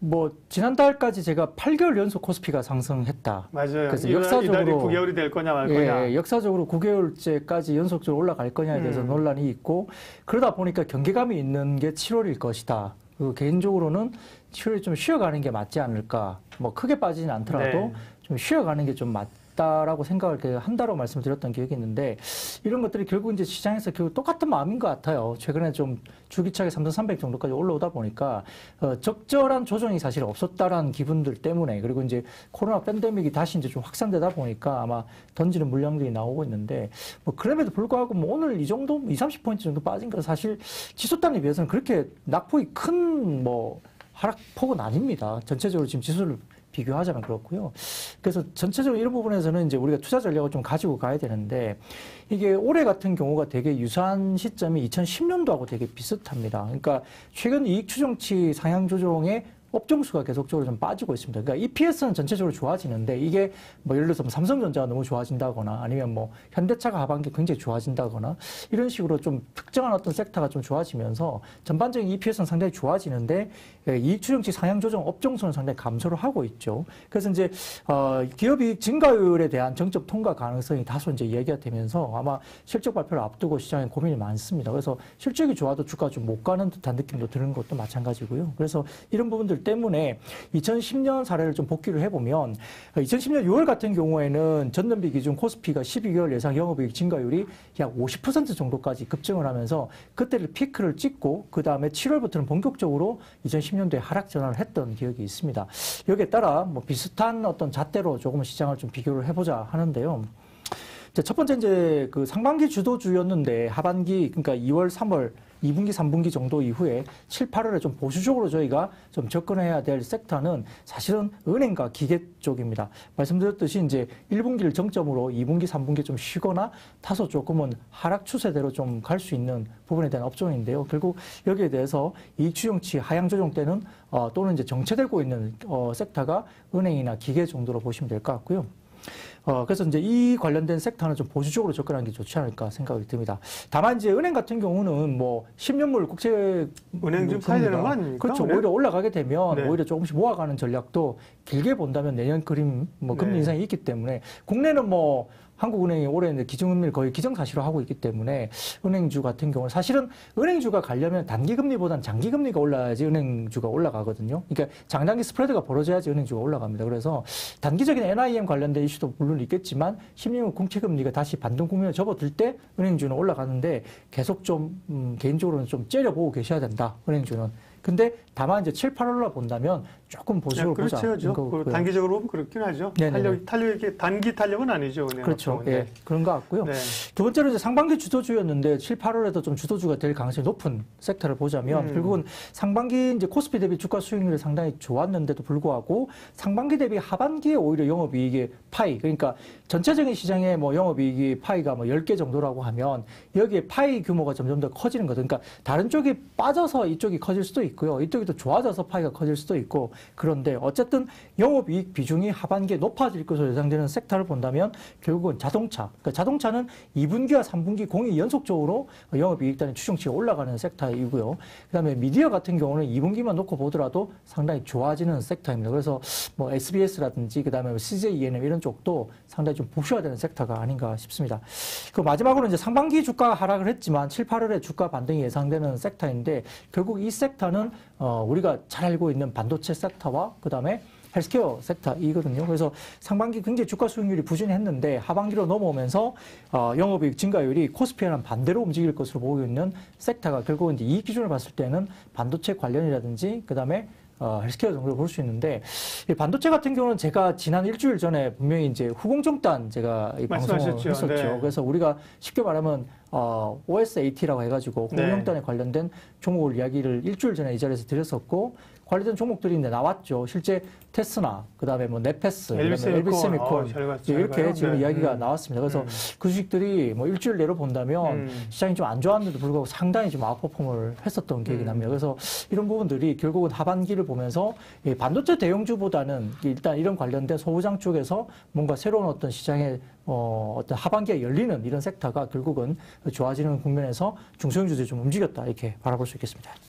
뭐 지난달까지 제가 8개월 연속 코스피가 상승했다. 맞아요. 그래서 이달이 역사적으로 9개월이 될 거냐 말 거냐. 역사적으로 9개월째까지 연속적으로 올라갈 거냐에 대해서 논란이 있고 그러다 보니까 경계감이 있는 게 7월일 것이다. 그리고 개인적으로는 7월에 좀 쉬어가는 게 맞지 않을까. 뭐 크게 빠지진 않더라도 네. 좀 쉬어가는 게 좀 맞다라고 생각을 한다고 말씀을 드렸던 기억이 있는데 이런 것들이 결국 이제 시장에서 결국 똑같은 마음인 것 같아요. 최근에 좀 주기차게 3,300 정도까지 올라오다 보니까 적절한 조정이 사실 없었다라는 기분들 때문에 그리고 이제 코로나 팬데믹이 다시 이제 좀 확산되다 보니까 아마 던지는 물량들이 나오고 있는데 뭐 그럼에도 불구하고 뭐 오늘 이 정도 20, 30포인트 정도 빠진 건 사실 지수단에 비해서는 그렇게 낙폭이 큰 뭐 하락폭은 아닙니다. 전체적으로 지금 지수를 비교하자면 그렇고요. 그래서 전체적으로 이런 부분에서는 이제 우리가 투자 전략을 좀 가지고 가야 되는데 이게 올해 같은 경우가 되게 유사한 시점이 2010년도하고 되게 비슷합니다. 그러니까 최근 이익 추정치 상향 조정의 업종수가 계속적으로 좀 빠지고 있습니다. 그러니까 EPS는 전체적으로 좋아지는데 이게 뭐 예를 들어서 삼성전자가 너무 좋아진다거나 아니면 뭐 현대차가 하반기 굉장히 좋아진다거나 이런 식으로 좀 특정한 어떤 섹터가 좀 좋아지면서 전반적인 EPS는 상당히 좋아지는데 이익 추정치 상향 조정 업종수는 상당히 감소를 하고 있죠. 그래서 이제 기업이익 증가율에 대한 정적 통과 가능성이 다소 이제 얘기가 되면서 아마 실적 발표를 앞두고 시장에 고민이 많습니다. 그래서 실적이 좋아도 주가가 좀 못 가는 듯한 느낌도 드는 것도 마찬가지고요. 그래서 이런 부분들 때문에 2010년 사례를 좀 복기를 해보면 2010년 6월 같은 경우에는 전년비 기준 코스피가 12개월 예상 영업이익 증가율이 약 50% 정도까지 급증을 하면서 그때를 피크를 찍고 그 다음에 7월부터는 본격적으로 2010년도에 하락 전환을 했던 기억이 있습니다. 여기에 따라 뭐 비슷한 어떤 잣대로 조금 시장을 좀 비교를 해보자 하는데요. 첫 번째 이제 그 상반기 주도주였는데 하반기 그러니까 2월, 3월 2분기, 3분기 정도 이후에 7, 8월에 좀 보수적으로 저희가 좀 접근해야 될 섹터는 사실은 은행과 기계 쪽입니다. 말씀드렸듯이 이제 1분기를 정점으로 2분기, 3분기 좀 쉬거나 다소 조금은 하락 추세대로 좀 갈 수 있는 부분에 대한 업종인데요. 결국 여기에 대해서 이익 추정치 하향 조정 때는 또는 이제 정체되고 있는 섹터가 은행이나 기계 정도로 보시면 될 것 같고요. 그래서 이제 이 관련된 섹터는 좀 보수적으로 접근하는 게 좋지 않을까 생각이 듭니다. 다만 이제 은행 같은 경우는 뭐 10년물 국채 은행 좀 파야 되는 거 아닙니까? 그렇죠. 오히려 올라가게 되면 네. 오히려 조금씩 모아가는 전략도 길게 본다면 내년 그림 뭐 금리 네. 인상이 있기 때문에 국내는 뭐 한국은행이 올해 기준금리를 거의 기정사실화하고 있기 때문에 은행주 같은 경우는 사실은 은행주가 가려면 단기금리보다는 장기금리가 올라야지 은행주가 올라가거든요. 그러니까 장단기 스프레드가 벌어져야지 은행주가 올라갑니다. 그래서 단기적인 NIM 관련된 이슈도 물론 있겠지만 10년물 공채금리가 다시 반등 국면에 접어들 때 은행주는 올라가는데 계속 좀 개인적으로는 좀 째려보고 계셔야 된다. 은행주는. 근데 다만 이제 7, 8월로 본다면 조금 보수적으로 보자. 그렇죠. 단기적으로 보면 그렇긴 하죠. 탄력이 단기 탄력은 아니죠. 그렇죠. 예, 그런 것 같고요. 네. 두 번째로 이제 상반기 주도주였는데 7, 8월에도 좀 주도주가 될 가능성이 높은 섹터를 보자면 결국은 상반기 이제 코스피 대비 주가 수익률이 상당히 좋았는데도 불구하고 상반기 대비 하반기에 오히려 영업이익의 파이 그러니까 전체적인 시장의 뭐 영업이익이 파이가 뭐 10개 정도라고 하면 여기에 파이 규모가 점점 더 커지는 거죠. 그러니까 다른 쪽이 빠져서 이쪽이 커질 수도 있고요. 이쪽이 더 좋아져서 파이가 커질 수도 있고 그런데 어쨌든 영업이익 비중이 하반기에 높아질 것으로 예상되는 섹터를 본다면 결국은 자동차. 그러니까 자동차는 2분기와 3분기 공이 연속적으로 영업이익 단위 추정치가 올라가는 섹터이고요. 그다음에 미디어 같은 경우는 2분기만 놓고 보더라도 상당히 좋아지는 섹터입니다. 그래서 뭐 SBS라든지 그다음에 CJ ENM 이런 쪽도 상당히 좀 보셔야 되는 섹터가 아닌가 싶습니다. 그 마지막으로 이제 상반기 주가가 하락을 했지만 7, 8월에 주가 반등이 예상되는 섹터인데 결국 이 섹터는 우리가 잘 알고 있는 반도체 섹터와 그다음에 헬스케어 섹터이거든요. 그래서 상반기 굉장히 주가 수익률이 부진했는데 하반기로 넘어오면서 영업이익 증가율이 코스피와는 반대로 움직일 것으로 보고 있는 섹터가 결국은 이제 이 기준을 봤을 때는 반도체 관련이라든지 그다음에 헬스케어 정도로 볼 수 있는데 이 반도체 같은 경우는 제가 지난 일주일 전에 분명히 이제 후공정단 제가 이 방송을 했었죠. 네. 그래서 우리가 쉽게 말하면 OSAT라고 해가지고 후공정단에 관련된 종목을 이야기를 일주일 전에 이 자리에서 드렸었고 관련된 종목들이 이제 나왔죠. 실제 테스나, 그다음에 뭐 네페스, 엘비세미콘 이렇게 지금 이야기가 나왔습니다. 그래서 그 주식들이 뭐 일주일 내로 본다면 시장이 좀 안 좋았는데도 불구하고 상당히 좀 아웃퍼폼을 했었던 기억이 납니다. 그래서 이런 부분들이 결국은 하반기를 보면서 반도체 대형주보다는 일단 이런 관련된 소부장 쪽에서 뭔가 새로운 어떤 시장의 어떤 하반기에 열리는 이런 섹터가 결국은 좋아지는 국면에서 중소형주들이 좀 움직였다 이렇게 바라볼 수 있겠습니다.